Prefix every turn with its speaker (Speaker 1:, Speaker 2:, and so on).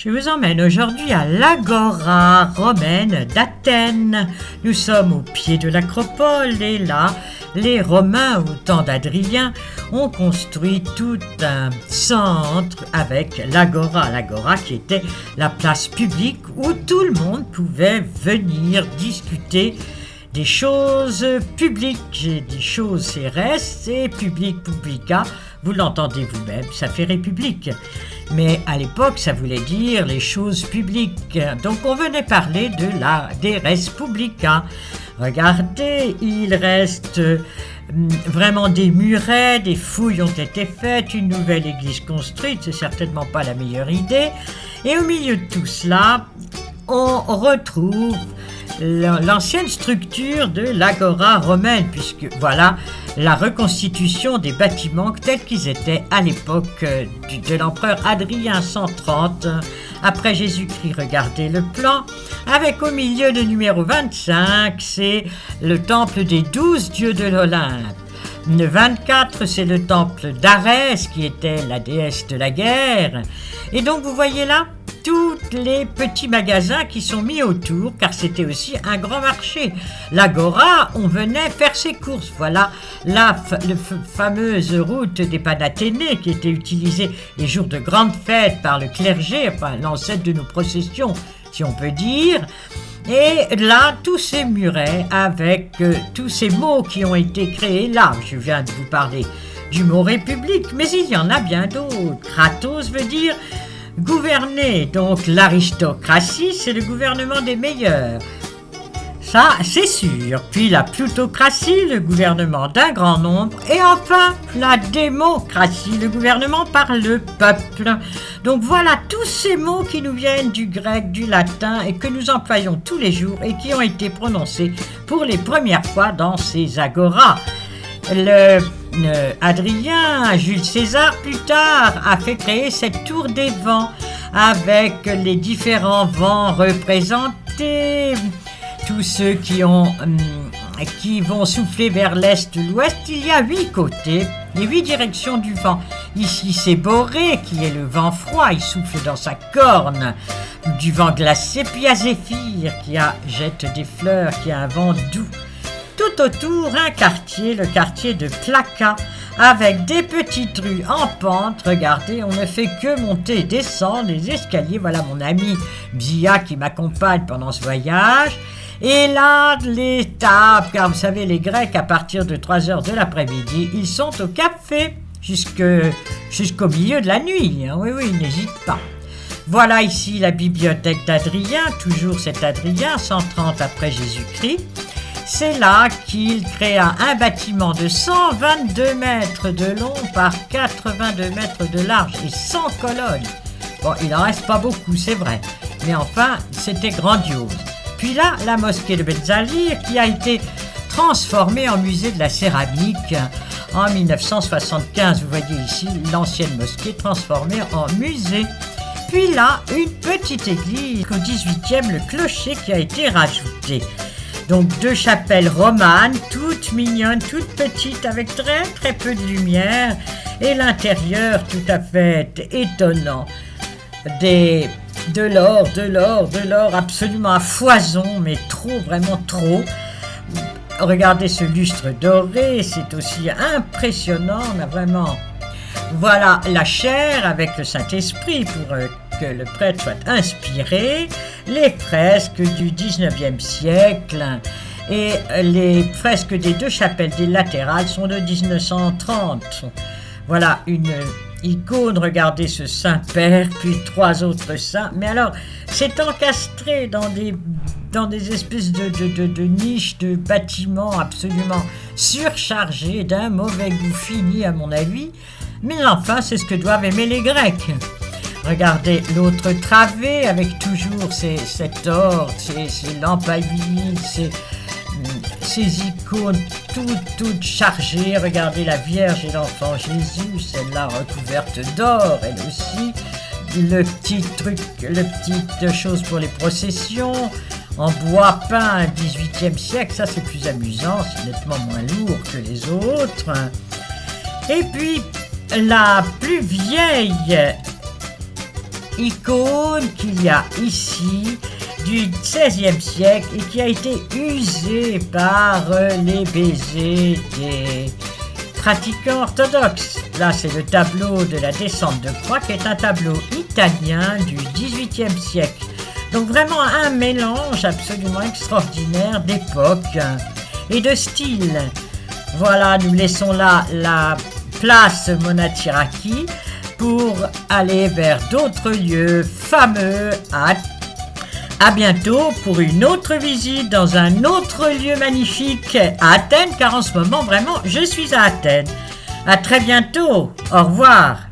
Speaker 1: Je vous emmène aujourd'hui à l'Agora romaine d'Athènes. Nous sommes au pied de l'acropole et là, les Romains, au temps d'Adrien, ont construit tout un centre avec l'Agora. L'Agora qui était la place publique où tout le monde pouvait venir discuter des choses publiques. J'ai dit choses, c'est res, et public, publica. Vous l'entendez vous-même, ça fait république. Mais à l'époque, ça voulait dire les choses publiques. Donc on venait parler des res publica. Regardez, il reste vraiment des murets, des fouilles ont été faites, une nouvelle église construite, c'est certainement pas la meilleure idée. Et au milieu de tout cela, on retrouve l'ancienne structure de l'Agora romaine, puisque voilà la reconstitution des bâtiments tels qu'ils étaient à l'époque de l'empereur Adrien 130 après Jésus-Christ. Regardez le plan, avec au milieu le numéro 25, c'est le temple des 12 dieux de l'Olympe. Le 24, c'est le temple d'Arès, qui était la déesse de la guerre. Et donc vous voyez là, tous les petits magasins qui sont mis autour, car c'était aussi un grand marché. L'Agora, on venait faire ses courses. Voilà la fameuse route des Panathénées qui était utilisée les jours de grandes fêtes par le clergé, enfin l'ancêtre de nos processions, si on peut dire. Et là, tous ces murets avec tous ces mots qui ont été créés là. Je viens de vous parler du mot république, mais il y en a bien d'autres. Kratos veut dire gouverner, donc l'aristocratie, c'est le gouvernement des meilleurs. Ça, c'est sûr. Puis la plutocratie, le gouvernement d'un grand nombre. Et enfin, la démocratie, le gouvernement par le peuple. Donc voilà tous ces mots qui nous viennent du grec, du latin et que nous employons tous les jours et qui ont été prononcés pour les premières fois dans ces agoras. Adrien, Jules César, plus tard, a fait créer cette tour des vents avec les différents vents représentés, tous ceux qui vont souffler vers l'est, l'ouest. Il y a 8 côtés, les 8 directions du vent. Ici, c'est Borée qui est le vent froid, il souffle dans sa corne, du vent glacé. Puis il y a Zéphyr qui jette des fleurs, qui a un vent doux. Tout autour, un quartier, le quartier de Plaka, avec des petites rues en pente. Regardez, on ne fait que monter et descendre les escaliers. Voilà mon ami Bzia qui m'accompagne pendant ce voyage. Et là, les tables, car vous savez, les Grecs, à partir de 3h de l'après-midi, ils sont au café jusqu'au milieu de la nuit. Hein. Oui, n'hésite pas. Voilà ici la bibliothèque d'Adrien, toujours cet Adrien, 130 après Jésus-Christ. C'est là qu'il créa un bâtiment de 122 mètres de long par 82 mètres de large et 100 colonnes. Bon, il n'en reste pas beaucoup, c'est vrai, mais enfin, c'était grandiose. Puis là, la mosquée de Benzalir qui a été transformée en musée de la céramique en 1975. Vous voyez ici l'ancienne mosquée transformée en musée. Puis là, une petite église au 18e, le clocher qui a été rajouté. Donc 2 chapelles romanes, toutes mignonnes, toutes petites, avec très très peu de lumière, et l'intérieur tout à fait étonnant. De l'or, absolument à foison, mais trop, vraiment trop. Regardez ce lustre doré, c'est aussi impressionnant, on a vraiment... Voilà la chaire avec le Saint-Esprit pour que le prêtre soit inspiré, les fresques du 19e siècle et les fresques des 2 chapelles des latérales sont de 1930. Voilà une icône, regardez ce Saint-Père, puis 3 autres saints. Mais alors, c'est encastré dans des espèces de niches, de bâtiments absolument surchargés, d'un mauvais goût fini à mon avis. Mais enfin, c'est ce que doivent aimer les Grecs. Regardez l'autre travée avec toujours cet or, ces lampes à huile, ces icônes toutes chargées. Regardez la Vierge et l'enfant Jésus, celle-là recouverte d'or, elle aussi. Le petite chose pour les processions, en bois peint 18e siècle, ça c'est plus amusant, c'est nettement moins lourd que les autres. Et puis, la plus vieille icône qu'il y a ici du XVIe siècle et qui a été usée par les baisers des pratiquants orthodoxes. Là, c'est le tableau de la descente de croix qui est un tableau italien du XVIIIe siècle. Donc vraiment un mélange absolument extraordinaire d'époque et de style. Voilà, nous laissons là la place Mona-Chiraki pour aller vers d'autres lieux fameux. À bientôt pour une autre visite dans un autre lieu magnifique à Athènes, car en ce moment vraiment je suis à Athènes. À très bientôt, au revoir.